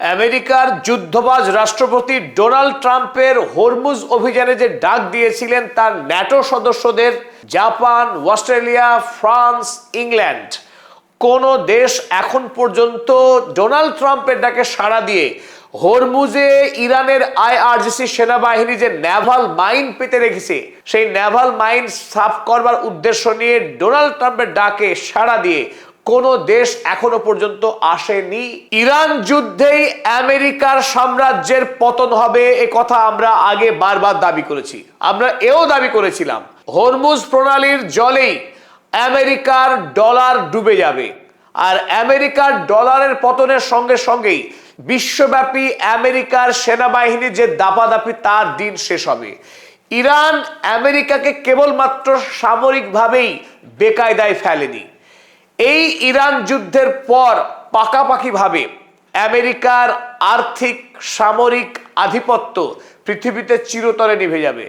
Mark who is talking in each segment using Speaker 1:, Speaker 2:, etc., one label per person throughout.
Speaker 1: আমেরিকার যুদ্ধবাজ রাষ্ট্রপতি ডোনাল্ড ট্রাম্পের হরমুজ অভিযানে যে ডাক দিয়েছিলেন তার ন্যাটো সদস্যদের জাপান, অস্ট্রেলিয়া, ফ্রান্স, ইংল্যান্ড, কোন দেশ এখন পর্যন্ত ডোনাল্ড ট্রাম্পের ডাকে সাড়া দিয়ে হরমুজে ইরানের আইআরজিসি সেনাবাহিনী যে নেভাল মাইন পেতে রেখেছে সেই নেভাল মাইন সাফ করবার উদ্দেশ্য নিয়ে ডোনাল্ড ট্রাম্পের ডাকে সাড়া দিয়ে কোন দেশ এখনো পর্যন্ত আসেনি। ইরান যুদ্ধেই আমেরিকার সাম্রাজ্যের পতন হবে এ কথা আমরা আগে বারবার দাবি করেছি। আমরা এও দাবি করেছিলাম হরমুজ প্রণালীর জলেই আমেরিকার ডলার ডুবে যাবে, আর আমেরিকার ডলারের পতনের সঙ্গে সঙ্গেই বিশ্বব্যাপী আমেরিকার সেনাবাহিনীর যে দাপাদাপি তার দিন শেষ হবে। ইরান আমেরিকাকে কেবলমাত্র সামরিকভাবেই বেকায়দায় ফেলেনি, এই ইরান যুদ্ধের পর পাকাপাকিভাবে আমেরিকার আর্থিক সামরিক আধিপত্য পৃথিবীতে চিরতরে নিভে যাবে।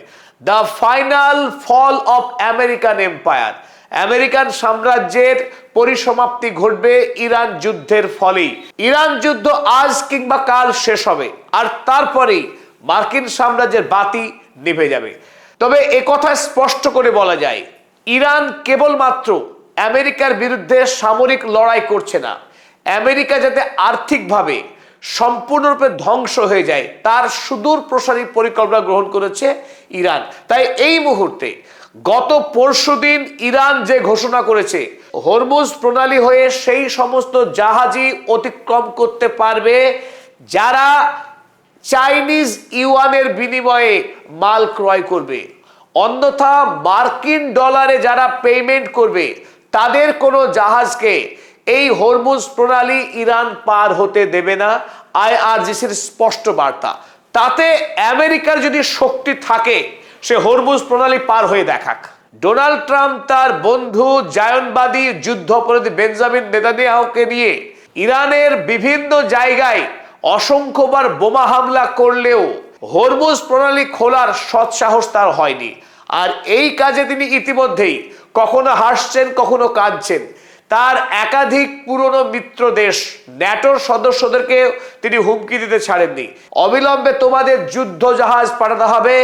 Speaker 1: The final fall of American empire, American সাম্রাজ্যের পরিসমাপ্তি ঘটবে ইরান যুদ্ধের ফলেই। ইরান যুদ্ধ আজ কিংবা কাল শেষ হবে, আর তারপরেই মার্কিন সাম্রাজ্যের বাতি নিভে যাবে। তবে একথা স্পষ্ট করে বলা যায়, ইরান কেবলমাত্র আমেরিকার বিরুদ্ধে সামরিক লড়াই করছে না, আমেরিকা যাতে আর্থিকভাবে সম্পূর্ণরূপে ধ্বংস হয়ে যায় তার সুদূর প্রসারী পরিকল্পনা গ্রহণ করেছে ইরান। তাই এই মুহূর্তে গত পরশুদিন ইরান যে ঘোষণা করেছে হরমুজ প্রণালী হয়ে সেই সমস্ত জাহাজই অতিক্রম করতে পারবে যারা চাইনিজ ইউয়ানের বিনিময়ে মাল ক্রয় করবে, অন্যথা মার্কিন ডলারে যারা পেমেন্ট করবে তাদের কোনো জাহাজকে এই হরমুজ প্রণালী ইরান পার হতে দেবে না। আইআরজিসির স্পষ্ট বার্তা। তাতে আমেরিকার যদি শক্তি থাকে সে হরমুজ প্রণালী পার হয়ে দেখাক। ডোনাল্ড ট্রাম্প তার বন্ধু জায়নবাদী যুদ্ধাপরাধী বেঞ্জামিন নেতানিয়াহুকে নিয়ে ইরানের বিভিন্ন জায়গায় অসংখ্যবার বোমা হামলা করলেও হরমুজ প্রণালী খোলার সৎসাহস তার হয়নি। আর এই কাজে তিনি ইতিমধ্যেই কখনো হাসছেন কখনো কাঁদছেন। তার একাধিক পুরনো মিত্র দেশ ন্যাটোর সদস্যদেরকে তিনি হুমকি দিতে ছাড়েননি, অবিলম্বে তোমাদের যুদ্ধ জাহাজ পাঠাতে হবে,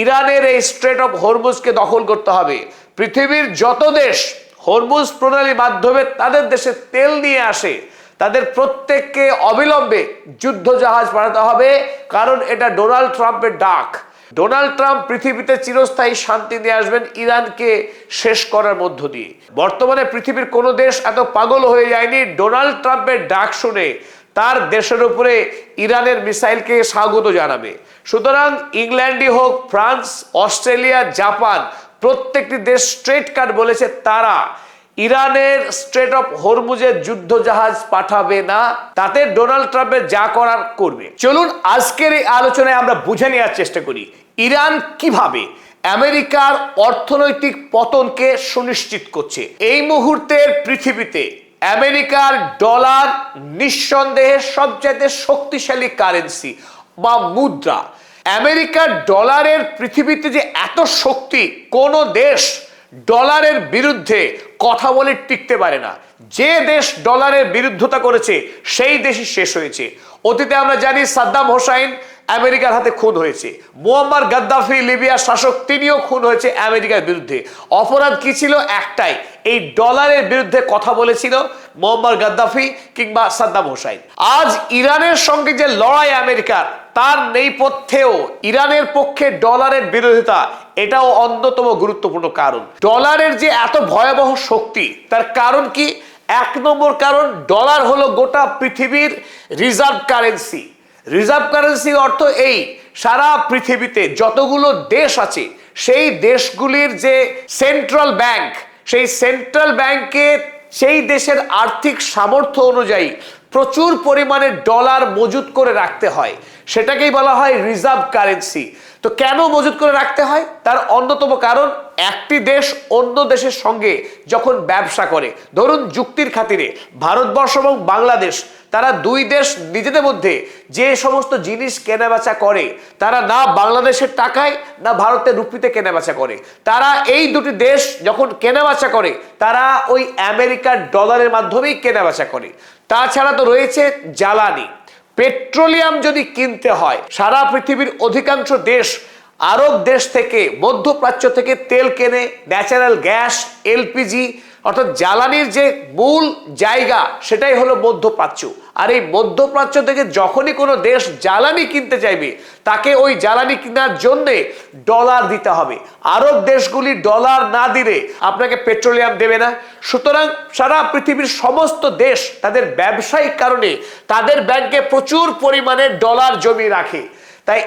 Speaker 1: ইরানের এই স্ট্রেট অফ হরমুজকে দখল করতে হবে। পৃথিবীর যত দেশ হরমুজ প্রণালীর মাধ্যমে তাদের দেশে তেল নিয়ে আসে তাদের প্রত্যেককে অবিলম্বে যুদ্ধ জাহাজ পাঠাতে হবে, কারণ এটা ডোনাল্ড ট্রাম্পের ডাক। ডোনাল্ড ট্রাম্প পৃথিবীতে চিরস্থায়ী শান্তি নিয়ে আসবেন ইরানকে শেষ করার মধ্য দিয়ে। বর্তমানে পৃথিবীর কোনো দেশ এত পাগল হয়ে যায়নি ডোনাল্ড ট্রাম্পের ডাক শুনে তার দেশের উপরে ইরানের মিসাইলকে স্বাগত জানাবে। সুতরাং ইংল্যান্ডই হোক, ফ্রান্স, অস্ট্রেলিয়া, জাপান, প্রত্যেকটি দেশ স্ট্রেট কাট বলেছে তারা ইরানের স্ট্রেট অফ হরমুজের যুদ্ধ জাহাজ পাঠাবে না, তাতে ডোনাল্ড ট্রাম্পের যা করার করবে। চলুন আজকের এই আলোচনায় আমরা বুঝে নেওয়ার চেষ্টা করি ইরান কিভাবে আমেরিকার অর্থনৈতিক পতনকে সুনিশ্চিত করছে। এই মুহূর্তের পৃথিবীতে আমেরিকার ডলার নিঃসন্দেহে সবচেয়ে শক্তিশালী কারেন্সি বা মুদ্রা। আমেরিকার ডলারের পৃথিবীতে যে এত শক্তি, কোন দেশ ডলারের বিরুদ্ধে কথা বলে টিকতে পারে না। যে দেশ ডলারের বিরুদ্ধতা করেছে সেই দেশই শেষ হয়েছে। অতীতে আমরা জানি সাদ্দাম হোসাইন আমেরিকার হাতে খুন হয়েছে, মুয়াম্মার গাদ্দাফি লিবিয়ার শাসক তিনিও খুন হয়েছে আমেরিকার বিরুদ্ধে। অপরাধ কি ছিল? একটাই, এই ডলারের বিরুদ্ধে কথা বলেছিল মুয়াম্মার গাদ্দাফি কিংবা সাদ্দাম হোসাইন। আজ ইরানের সঙ্গে যে লড়াই আমেরিকার, তার নেপথ্যেও ইরানের পক্ষে ডলারের বিরোধিতা, এটাও অন্যতম গুরুত্বপূর্ণ কারণ। ডলারের যে এত ভয়াবহ শক্তি তার কারণ কি? এক নম্বর কারণ, ডলার হলো গোটা পৃথিবীর রিজার্ভ কারেন্সি। রিজার্ভ কারেন্সি অর্থ এই, সারা পৃথিবীতে যতগুলো দেশ আছে সেই দেশগুলির যে সেন্ট্রাল ব্যাংক, সেই সেন্ট্রাল ব্যাংকে সেই দেশের আর্থিক সামর্থ্য অনুযায়ী প্রচুর পরিমাণে ডলার মজুত করে রাখতে হয়, সেটাকেই বলা হয় রিজার্ভ কারেন্সি। তো কেন মজুত করে রাখতে হয়? তার অন্যতম কারণ, একটি দেশ অন্য দেশের সঙ্গে যখন ব্যবসা করে, ধরুন যুক্তির খাতিরে ভারতবর্ষ এবং বাংলাদেশ, তারা দুই দেশ নিজেদের মধ্যে যে সমস্ত জিনিস কেনাবেচা করে তারা না বাংলাদেশের টাকায় না ভারতের রুপিতে কেনাবেচা করে। তারা এই দুটি দেশ যখন কেনাবেচা করে তারা ওই আমেরিকার ডলারের মাধ্যমেই কেনাবেচা করে। তাছাড়া তো রয়েছে জ্বালানি, পেট্রোলিয়াম যদি কিনতে হয়, সারা পৃথিবীর অধিকাংশ দেশ আরব দেশ থেকে, মধ্যপ্রাচ্য থেকে তেল কেনে, ন্যাচারাল গ্যাস, এলপিজি, অর্থাৎ জ্বালানির যে মূল জায়গা সেটাই হলো মধ্যপ্রাচ্য। আর এই মধ্যপ্রাচ্য থেকে যখনই কোনো দেশ জ্বালানি কিনতে চাইবে, তাকে ওই জ্বালানি কেনার জন্যে ডলার দিতে হবে। আরব দেশগুলি ডলার না দিলে আপনাকে পেট্রোলিয়াম দেবে না। সুতরাং সারা পৃথিবীর সমস্ত দেশ তাদের ব্যবসায়িক কারণে তাদের ব্যাংকে প্রচুর পরিমাণে ডলার জমিয়ে রাখে। তাই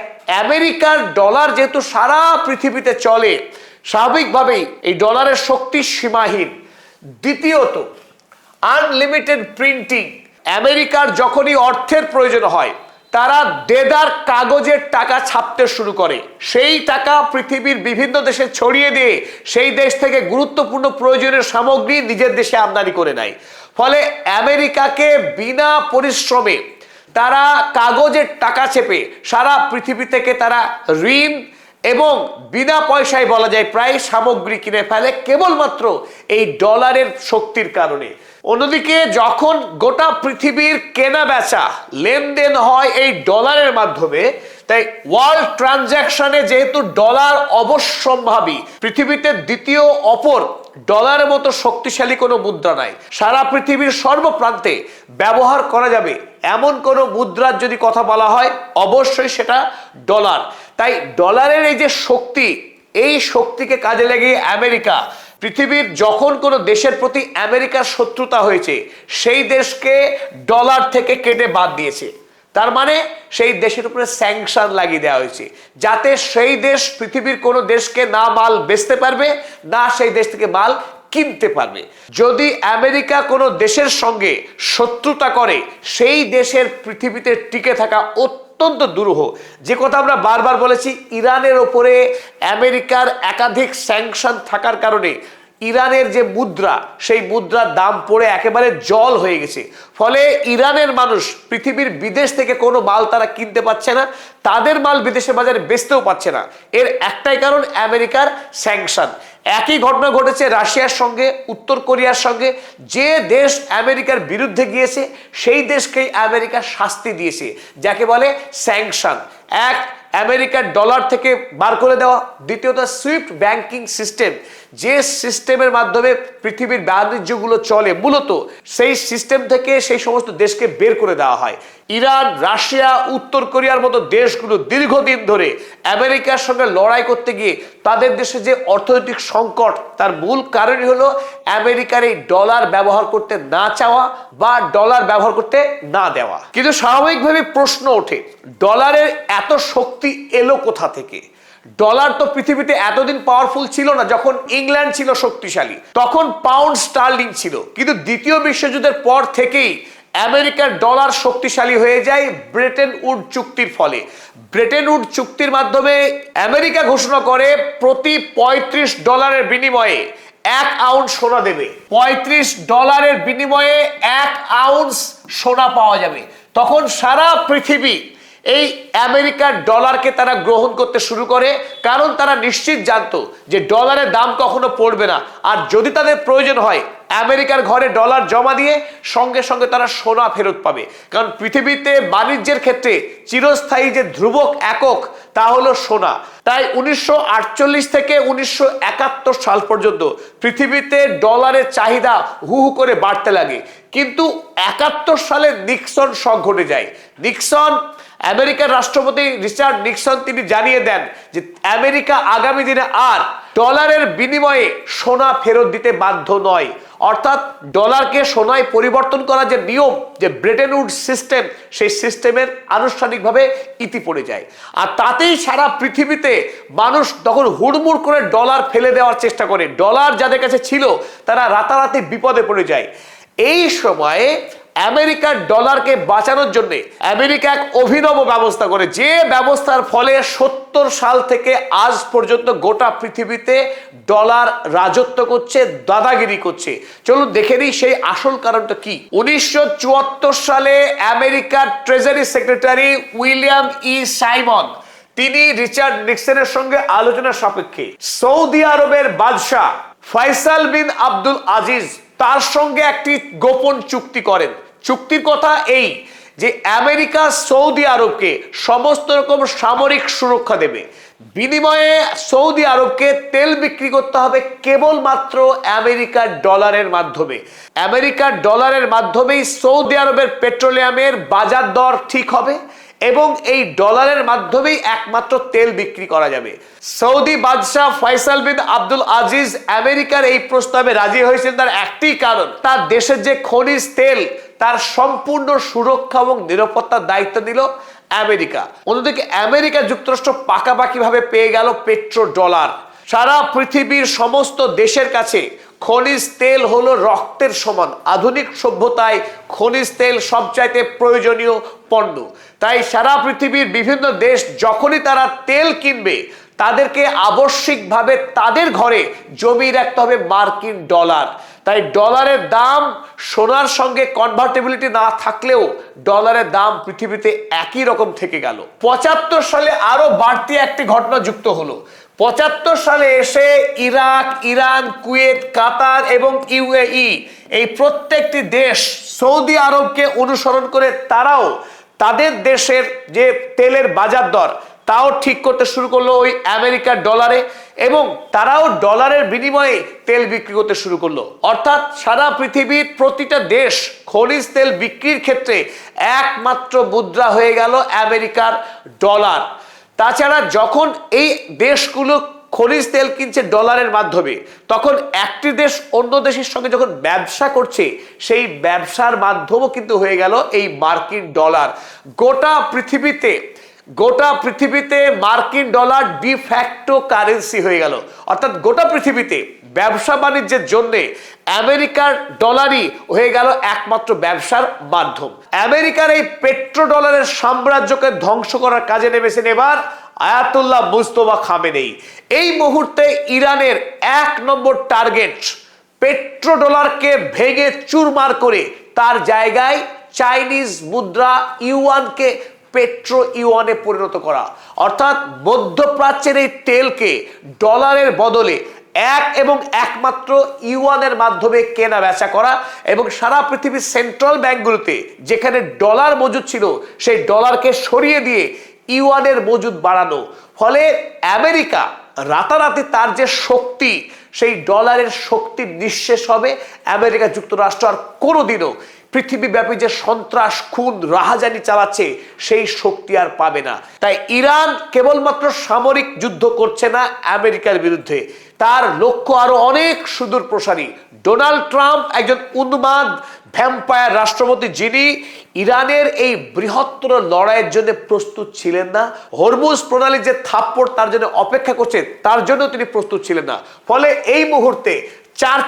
Speaker 1: আমেরিকার ডলার যেহেতু সারা পৃথিবীতে চলে, স্বাভাবিকভাবেই এই ডলারের শক্তি সীমাহীন। দ্বিতীয়ত, আনলিমিটেড প্রিন্টিং। আমেরিকার যখনই অর্থের প্রয়োজন হয়, তারা দেদার কাগজের টাকা ছাপতে শুরু করে। সেই টাকা পৃথিবীর বিভিন্ন দেশে ছড়িয়ে দিয়ে সেই দেশ থেকে গুরুত্বপূর্ণ প্রয়োজনীয় সামগ্রী নিজের দেশে আমদানি করে নেয়। ফলে আমেরিকাকে বিনা পরিশ্রমে তারা কাগজের টাকা চেপে সারা পৃথিবী থেকে তারা ঋণ এবং বিনা পয়সায় বলা যায় প্রায় সামগ্রী কিনে ফেলে, কেবলমাত্র এই ডলারের শক্তির কারণে। অন্যদিকে যখন গোটা পৃথিবীর কেনা বেচা লেনদেন হয় এই ডলারের মাধ্যমে, তাই ওয়ার্ল্ড ট্রানজ্যাকশনে যেহেতু ডলার অবশ্যম্ভাবী, পৃথিবীতে দ্বিতীয় অপর ডলারের মতো শক্তিশালী কোনো মুদ্রা নাই। সারা পৃথিবীর সর্বপ্রান্তে ব্যবহার করা যাবে এমন কোনো মুদ্রার যদি কথা বলা হয়, অবশ্যই সেটা ডলার। তাই ডলারের এই যে শক্তি, এই শক্তিকে কাজে লাগিয়ে আমেরিকা পৃথিবীর যখন কোনো দেশের প্রতি আমেরিকার শত্রুতা হয়েছে, সেই দেশকে ডলার থেকে কেটে বাদ দিয়েছে। তার মানে সেই দেশের উপরে স্যাংশন লাগিয়ে দেওয়া হয়েছে, যাতে সেই দেশ পৃথিবীর কোনো দেশকে না মাল বেচতে পারবে, না সেই দেশ থেকে মাল কিনতে পারবে। যদি আমেরিকা কোনো দেশের সঙ্গে শত্রুতা করে, সেই দেশের পৃথিবীতে টিকে থাকা অত্যন্ত দুরূহ। যে কথা আমরা বারবার বলেছি, ইরানের ওপরে আমেরিকার একাধিক স্যাংশন থাকার কারণে ইরানের যে মুদ্রা, সেই মুদ্রার দাম পড়ে একেবারে জল হয়ে গেছে। ফলে ইরানের মানুষ পৃথিবীর বিদেশ থেকে কোনো মাল তারা কিনতে পারছে না, তাদের মাল বিদেশের বাজারে বেচতেও পারছে না। এর একটাই কারণ, আমেরিকার স্যাংশন। একই ঘটনা ঘটেছে রাশিয়ার সঙ্গে, উত্তর কোরিয়ার সঙ্গে। যে দেশ আমেরিকার বিরুদ্ধে গিয়েছে, সেই দেশকেই আমেরিকা শাস্তি দিয়েছে, যাকে বলে স্যাংশন। এক, আমেরিকার ডলার থেকে বার করে দেওয়া। দ্বিতীয়ত, সুইফট ব্যাংকিং সিস্টেম, যে সিস্টেমের মাধ্যমে পৃথিবীর বাণিজ্যগুলো চলে, মূলত সেই সিস্টেম থেকে সেই সমস্ত দেশকে বের করে দেওয়া হয়। ইরান, রাশিয়া, উত্তর কোরিয়ার মতো দেশগুলো দীর্ঘদিন ধরে আমেরিকার সঙ্গে লড়াই করতে গিয়ে তাদের দেশে যে অর্থনৈতিক সংকট, তার মূল কারণই হলো আমেরিকার এই ডলার ব্যবহার করতে না চাওয়া বা ডলার ব্যবহার করতে না দেওয়া। কিন্তু স্বাভাবিকভাবে প্রশ্ন ওঠে, ডলারের এত শক্তি এলো কোথা থেকে? ডলার তো পৃথিবীতে এতদিন পাওয়ারফুল ছিল না। যখন ইংল্যান্ড ছিল শক্তিশালী, তখন পাউন্ড স্টার্লিং ছিল। কিন্তু দ্বিতীয় বিশ্বযুদ্ধের পর থেকেই আমেরিকার ডলার শক্তিশালী হয়ে যায় ব্রেটেন উড চুক্তির ফলে। ব্রেটেন উড চুক্তির মাধ্যমে আমেরিকা ঘোষণা করে প্রতি $35 বিনিময়ে 1 আউন্স সোনা দেবে। $35 বিনিময়ে 1 আউন্স সোনা পাওয়া যাবে। তখন সারা পৃথিবী এই আমেরিকার ডলারকে তারা গ্রহণ করতে শুরু করে, কারণ তারা নিশ্চিত জানতো যে ডলারের দাম কখনো পড়বে না। আর যদি তাদের প্রয়োজন হয়, আমেরিকার ঘরে ডলার জমা দিয়ে সঙ্গে সঙ্গে তারা সোনা ফেরত পাবে। কারণ পৃথিবীতে বাণিজ্যের ক্ষেত্রে চিরস্থায়ী যে ধ্রুবক একক, তা হলো সোনা। তাই 1948 থেকে 1971 সাল পর্যন্ত পৃথিবীতে ডলারের চাহিদা হু হু করে বাড়তে লাগে। কিন্তু 71 সালে নিক্সন শক ঘটে যায়। নিক্সন, আমেরিকার রাষ্ট্রপতি রিচার্ড নিক্সন, তিনি জানিয়ে দেন যে আমেরিকা আগামী দিনে আর ডলারের বিনিময়ে সোনা ফেরত দিতে বাধ্য নয়। অর্থাৎ ডলারকে সোনায় পরিবর্তন করা যে নিয়ম, যে ব্রেটেন উড সিস্টেম, সেই সিস্টেমের আনুষ্ঠানিকভাবে ইতি পড়ে যায়। আর তাতেই সারা পৃথিবীতে মানুষ তখন হুড়মুড় করে ডলার ফেলে দেওয়ার চেষ্টা করে। ডলার যাদের কাছে ছিল, তারা রাতারাতি বিপদে পড়ে যায়। এই সময়ে আমেরিকার ডলারকে বাঁচানোর জন্য আমেরিকা এক অভিনব ব্যবস্থা করে, যে ব্যবস্থার ফলে 70 সাল থেকে আজ পর্যন্ত গোটা পৃথিবীতে ডলার রাজত্ব করছে, দাদাগিরি করছে। চলুন দেখে নিই সেই আসল কারণটা কি। 1974 সালে আমেরিকার ট্রেজারি সেক্রেটারি উইলিয়াম ই সাইমন, তিনি রিচার্ড নিক্সনের সঙ্গে আলোচনা সাপেক্ষে সৌদি আরবের বাদশাহ ফয়সাল বিন আব্দুল আজিজ, তার সঙ্গে একটি গোপন চুক্তি করেন। চুক্তির কথা এই যে আমেরিকা সৌদি আরবকে সমস্ত রকম সামরিক সুরক্ষা দেবে, বিনিময়ে সৌদি আরবকে তেল বিক্রি করতে হবে কেবলমাত্র আমেরিকার ডলারের মাধ্যমে। আমেরিকার ডলারের মাধ্যমেই সৌদি আরবের পেট্রোলিয়ামের বাজার দর ঠিক হবে এবং এই ডলারের মাধ্যমেই একমাত্র তেল বিক্রি করা যাবে। সৌদি বাদশাহ ফয়সাল বিন আব্দুল আজিজ আমেরিকার এই প্রস্তাবে রাজি হয়েছেন তার একটি কারণ, তার দেশের যে খনিজ তেল তার সম্পূর্ণ সুরক্ষা এবং নিরাপত্তার দায়িত্ব দিল আমেরিকা। অন্যদিকে আমেরিকা যুক্তরাষ্ট্র পাকাপাকি ভাবে পেয়ে গেল পেট্রো ডলার। সারা পৃথিবীর সমস্ত দেশের কাছে খনিজ তেল হলো রক্তের সমান। আধুনিক সভ্যতায় খনিজ তেল সবচাইতে প্রয়োজনীয় পণ্য। তাই সারা পৃথিবীর বিভিন্ন দেশ যখনই তারা তেল কিনবে তাদেরকে আবশ্যিকভাবে তাদের ঘরে জমিয়ে রাখতে হবে মার্কিন ডলার। তাই ডলারের দাম সোনার সঙ্গে কনভার্টেবিলিটি না থাকলেও ডলারের দাম পৃথিবীতে একই রকম থেকে গেল। ৭৫ সালে আরো বাড়তি একটি ঘটনা যুক্ত হলো। ৭৫ সালে এসে ইরাক, ইরান, কুয়েত, কাতার এবং ইউএই এই প্রত্যেকটি দেশ সৌদি আরবকে অনুসরণ করে তারাও তাদের দেশের যে তেলের বাজার দর তাও ঠিক করতে শুরু করলো ওই আমেরিকার ডলারে, এবং তারাও ডলারের বিনিময়ে তেল বিক্রি করতে শুরু করলো। অর্থাৎ সারা পৃথিবীর প্রতিটা দেশ খনিজ তেল বিক্রির ক্ষেত্রে একমাত্র মুদ্রা হয়ে গেল আমেরিকার ডলার। তাছাড়া যখন এই দেশগুলো খনিজ তেল কিনছে ডলারের মাধ্যমে, তখন একটি দেশ অন্য দেশের সঙ্গে যখন ব্যবসা করছে সেই ব্যবসার মাধ্যমও কিন্তু হয়ে গেল এই মার্কিন ডলার। গোটা পৃথিবীতে মার্কিন ডলার ডিফ্যাক্টো কারেন্সি হয়ে গেল। অর্থাৎ গোটা পৃথিবীতে ব্যবসা বাণিজ্যের জন্য আমেরিকার ডলারই হয়ে গেল একমাত্র ব্যবসার মাধ্যম। আমেরিকার এই পেট্রো ডলারের সাম্রাজ্যকে ধ্বংস করার কাজে নেমেছেন এবার আয়াতুল্লাহ মুস্তফা খামেনেই। এই মুহূর্তে ইরানের ১ নম্বর টার্গেট পেট্রো ডলারকে ভেঙে চুরমার করে তার জায়গায় চাইনিজ মুদ্রা ইউয়ানকে পেট্রো ইউয়ানে পরিণত করা। অর্থাৎ মধ্যপ্রাচ্যের এই তেলকে ডলারের বদলে একমাত্র ইউয়ানের মাধ্যমে কেনা বেচা করা এবং সারা পৃথিবীর সেন্ট্রাল ব্যাংকগুলোতে যেখানে ডলার মজুদ ছিল সেই ডলারকে সরিয়ে দিয়ে ইউয়ানের মজুদ বাড়ানো। ফলে আমেরিকা রাতারাতি তার যে শক্তি সেই ডলারের শক্তি নিঃশেষ হবে। আমেরিকা যুক্তরাষ্ট্র আর কোনোদিনও পৃথিবীব্যাপী যে সন্ত্রাস, খুন, রাহাজানি চালাচ্ছে সেই শক্তি আর পাবে না। তাই ইরান কেবলমাত্র সামরিক যুদ্ধ করছে না আমেরিকার বিরুদ্ধে, তার লক্ষ্য আরো অনেক সুদূর প্রসারী। ডোনাল্ড ট্রাম্প একজন উন্মাদ ভ্যাম্পায়ার রাষ্ট্রপতি, যিনি ইরানের এই বৃহত্তর লড়াইয়ের জন্য প্রস্তুত ছিলেন না। হরমুজ প্রণালী যে থাপ্পড় তার জন্য অপেক্ষা করছে তার জন্য তিনি প্রস্তুত ছিলেন না। ফলে এই মুহূর্তে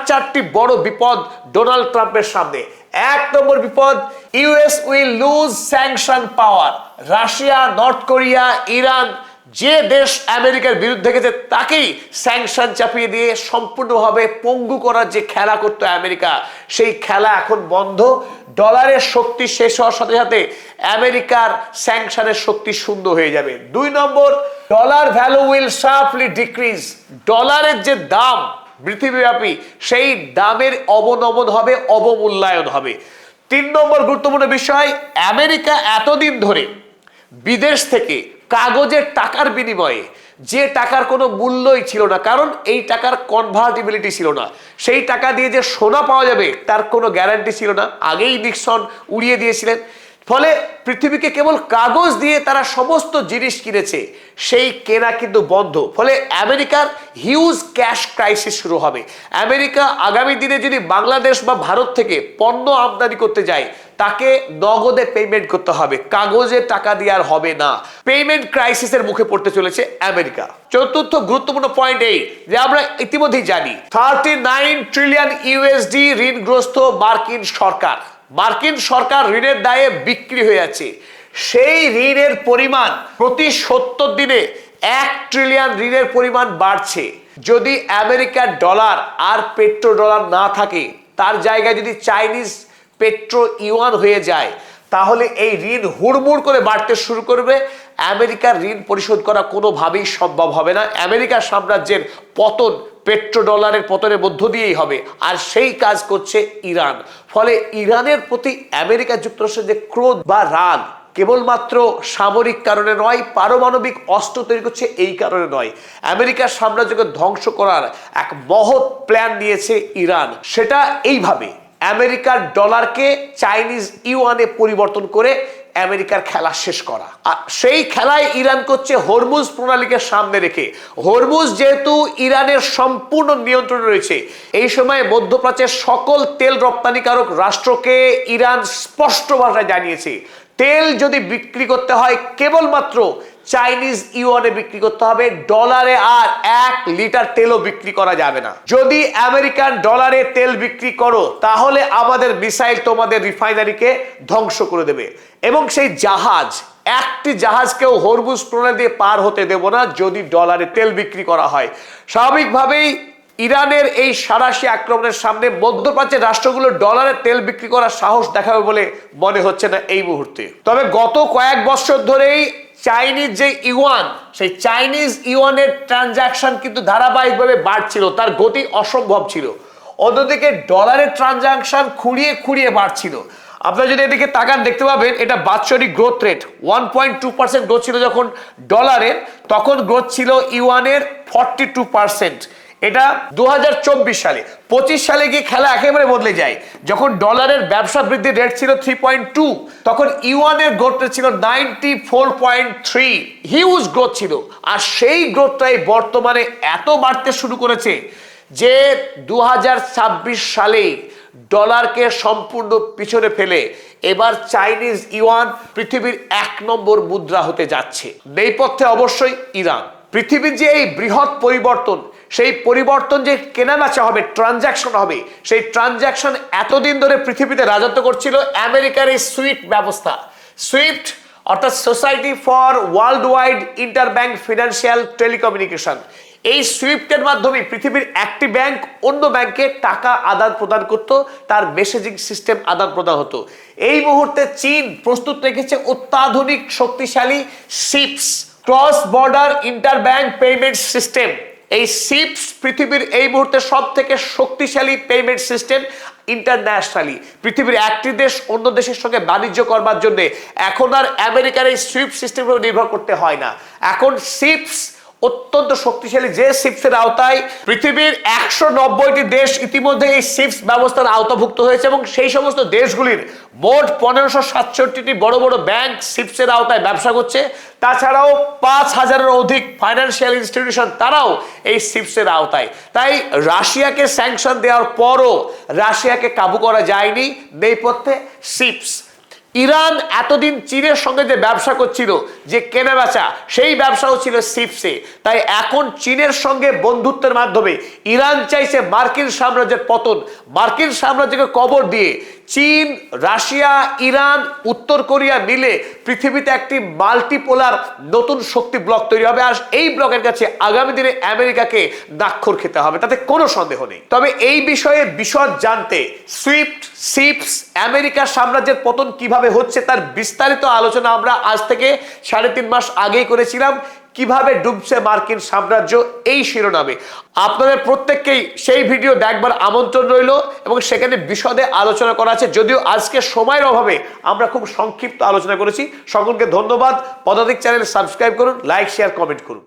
Speaker 1: চারটি বড় বিপদ ডোনাল্ড ট্রাম্পের সামনে। ১ নম্বর বিপদ, US will lose sanction power. Russia, north Korea, Iran যে দেশ আমেরিকার বিরুদ্ধে গেছে তাকেই স্যাংশন চাপিয়ে দিয়ে সম্পূর্ণভাবে পঙ্গু করার যে খেলা করতো আমেরিকা, সেই খেলা এখন বন্ধ। ডলারের শক্তি শেষ হওয়ার সাথে সাথে আমেরিকার স্যাংশনের শক্তি শূন্য হয়ে যাবে। ২ নম্বর, dollar value will sharply decrease. ডলারের যে দাম পৃথিবীব্যাপী সেই দামের অবনমন হবে, অবমূল্যায়ন হবে। ৩ নম্বর গুরুত্বপূর্ণ বিষয়, আমেরিকা এতদিন ধরে বিদেশ থেকে কাগজের টাকার বিনিময়ে যে টাকার কোনো মূল্যই ছিল না, কারণ এই টাকার কনভার্টিবিলিটি ছিল না। সেই টাকা দিয়ে যে সোনা পাওয়া যাবে তার কোনো গ্যারান্টি ছিল না, আগেই নিক্সন উড়িয়ে দিয়েছিলেন। ফলে পৃথিবীকে কেবল কাগজ দিয়ে তারা সমস্ত জিনিস কিনেছে, সেই কেনা কিন্তু বন্ধ। ফলে আমেরিকার হিউজ ক্যাশ ক্রাইসিস শুরু হবে। আমেরিকা আগামী দিনে যদি বাংলাদেশ বা ভারত থেকে পণ্য আমদানি করতে যায় তাকে নগদে পেমেন্ট করতে হবে, কাগজে টাকা দিয়ে আর হবে না। পেমেন্ট ক্রাইসিসের মুখে পড়তে চলেছে আমেরিকা। চতুর্থ গুরুত্বপূর্ণ পয়েন্ট এই যে আমরা ইতিমধ্যেই জানি 39 ট্রিলিয়ন ইউএসডি ঋণগ্রস্ত মার্কিন সরকার ঋণের দায়ে বিক্রি হয়ে আছে। সেই ঋণের পরিমাণ প্রতি ৭০ দিনে ১ ট্রিলিয়ন ঋণের পরিমাণ বাড়ছে। যদি আমেরিকার ডলার আর পেট্রো ডলার না থাকে, তার জায়গায় যদি চাইনিজ পেট্রো ইউয়ান হয়ে যায়, তাহলে এই ঋণ হুড়মুড় করে বাড়তে শুরু করবে। আমেরিকার ঋণ পরিশোধ করা কোনোভাবেই সম্ভব হবে না। আমেরিকার সাম্রাজ্যের পতন পেট্রোডলারের পতনের মধ্য দিয়েই হবে, আর সেই কাজ করছে ইরান। ফলে ইরানের প্রতি আমেরিকা যুক্তরাষ্ট্রের যে ক্রোধ বা রাগ কেবলমাত্র সামরিক কারণে নয়, পারমাণবিক অস্ত্র তৈরি করছে এই কারণে নয়, আমেরিকার সাম্রাজ্যকে ধ্বংস করার এক মহৎ প্ল্যান নিয়েছে ইরান। সেটা এইভাবে, আমেরিকার ডলারকে চাইনিজ ইউয়ানে পরিবর্তন করে আমেরিকার খেলা শেষ করা। আর সেই খেলায় ইরান করছে হরমুজ প্রণালীকে সামনে রেখে। হরমুজ যেহেতু ইরানের সম্পূর্ণ নিয়ন্ত্রণে রয়েছে, এই সময় মধ্যপ্রাচ্যের সকল তেল রপ্তানিকারক রাষ্ট্রকে ইরান স্পষ্ট ভাষায় জানিয়েছে, তেল যদি বিক্রি করতে হয় কেবলমাত্র চাইনিজ ইউয়ানে বিক্রি করতে হবে, ডলারে আর 1 লিটার তেলও বিক্রি করা যাবে না। যদি আমেরিকান ডলারে তেল বিক্রি করো তাহলে আমাদের মিসাইল তোমাদের রিফাইনারিকে ধ্বংস করে দেবে, এবং সেই জাহাজ, একটি জাহাজকেও হরমুজ প্রণালী দিয়ে পার হতে দেব না যদি ডলারে তেল বিক্রি করা হয়। স্বাভাবিকভাবেই ইরানের এই সাঁড়াশি আক্রমণের সামনে মধ্যপ্রাচ্যের রাষ্ট্রগুলো ডলারে তেল বিক্রি করার সাহস দেখাবে বলে মনে হচ্ছে না এই মুহূর্তে। তবে গত কয়েক বছর ধরেই চাইনিজ যে ইউয়ান, সেই চাইনিজ ইউয়ানের ট্রানজাকশন কিন্তু ধারাবাহিকভাবে বাড়ছিল, তার গতি অসম্ভব ছিল। অন্যদিকে ডলারের ট্রানজাকশন খুঁড়িয়ে খুঁড়িয়ে বাড়ছিল। আপনারা যদি এদিকে তাকান দেখতে পাবেন এটা বাৎসরিক গ্রোথ রেট 1.2% গ্রোথ ছিল যখন ডলারের, তখন গ্রোথ ছিল ইউয়ানের 42%। এটা 2024 সালে। 25 সালে গিয়ে খেলা একেবারে বদলে যায়। যখন ডলারের ব্যবসা বৃদ্ধির রেট ছিল 3.2, তখন ইউয়ানের গ্রোথ রেট ছিল 94.3। হিউজ গ্রোথ ছিল। আর সেই গ্রোথটাই বর্তমানে এত বাড়তে শুরু করেছে যে 2026 সালে ডলারকে সম্পূর্ণ পিছনে ফেলে এবার চাইনিজ ইউয়ান পৃথিবীর 1 নম্বর মুদ্রা হতে যাচ্ছে। নেপথ্যে অবশ্যই ইরান। পৃথিবীর যে এই বৃহৎ পরিবর্তন, সেই পরিবর্তন যে কেনাবেচা হবে, ট্রানজাকশন হবে, সেই ট্রানজাকশন এতদিন ধরে পৃথিবীতে রাজত্ব করছিল আমেরিকার এই সুইফট ব্যবস্থা। সুইফট অর্থাৎ society for world wide interbank financial telecommunication. এই সুইফটের মাধ্যমে পৃথিবীর একটি ব্যাংক অন্য ব্যাংকে টাকা আদান প্রদান করত, তার মেসেজিং সিস্টেম আদান প্রদান হতো। এই মুহূর্তে চীন প্রস্তুত রেখেছে অত্যাধুনিক শক্তিশালী সিপস, ক্রস বর্ডার ইন্টারব্যাংক পেমেন্ট সিস্টেম। এই সিপস পৃথিবীর এই মুহূর্তে সব থেকে শক্তিশালী পেমেন্ট সিস্টেম ইন্টারন্যাশনালি। পৃথিবীর একটি দেশ অন্য দেশের সঙ্গে বাণিজ্য করবার জন্য এখন আর আমেরিকার এই সুইফট সিস্টেমের উপর নির্ভর করতে হয় না। এখন সিপস অত্যন্ত শক্তিশালী, যে সিপসের আওতায় পৃথিবীর 190টি দেশ ইতিমধ্যে এই সিপস ব্যবস্থার আওতাভুক্ত হয়েছে, এবং সেই সমস্ত দেশগুলির মোট 1567টি বড় বড় ব্যাংক সিপসের আওতায় ব্যবসা করছে। তাছাড়াও 5000-এর অধিক ফাইন্যান্সিয়াল ইনস্টিটিউশন, তারাও এই সিপসের আওতায়। তাই রাশিয়াকে স্যাংশন দেওয়ার পরও রাশিয়াকে কাবু করা যায়নি নেপথ্যে সিপস। ইরান এতদিন চীনের সঙ্গে যে ব্যবসা করছিল, যে কেনাবেচা, সেই ব্যবসাও ছিল সিপসে। তাই এখন চীনের সঙ্গে বন্ধুত্বের মাধ্যমে ইরান চাইছে মার্কিন সাম্রাজ্যের পতন, মার্কিন সাম্রাজ্যকে কবর দিয়ে চীন, রাশিয়া, ইরান, উত্তর কোরিয়া মিলে পৃথিবীতে একটি মাল্টিপোলার নতুন শক্তি ব্লক তৈরি হবে। আর এই ব্লকের কাছে আগামী দিনে আমেরিকাকে দাক্ষর খেতে হবে, তাতে কোনো সন্দেহ নেই। তবে এই বিষয়ে বিশদ জানতে সুইফট, সিপস, আমেরিকার সাম্রাজ্যের পতন কিভাবে হচ্ছে তার বিস্তারিত আলোচনা আমরা আজ থেকে 3.5 মাস আগেই করেছিলাম। কিভাবে ডুবছে মার্কিন সাম্রাজ্য, এই শিরোনামে আপনাদের প্রত্যেককেই সেই ভিডিও দেখবার আমন্ত্রণ রইল, এবং সেখানে বিশদে আলোচনা করা আছে। যদিও আজকে সময়ের অভাবে আমরা খুব সংক্ষিপ্ত আলোচনা করেছি। সকলকে ধন্যবাদ। পদাতিক চ্যানেল সাবস্ক্রাইব করুন, লাইক, শেয়ার, কমেন্ট করুন।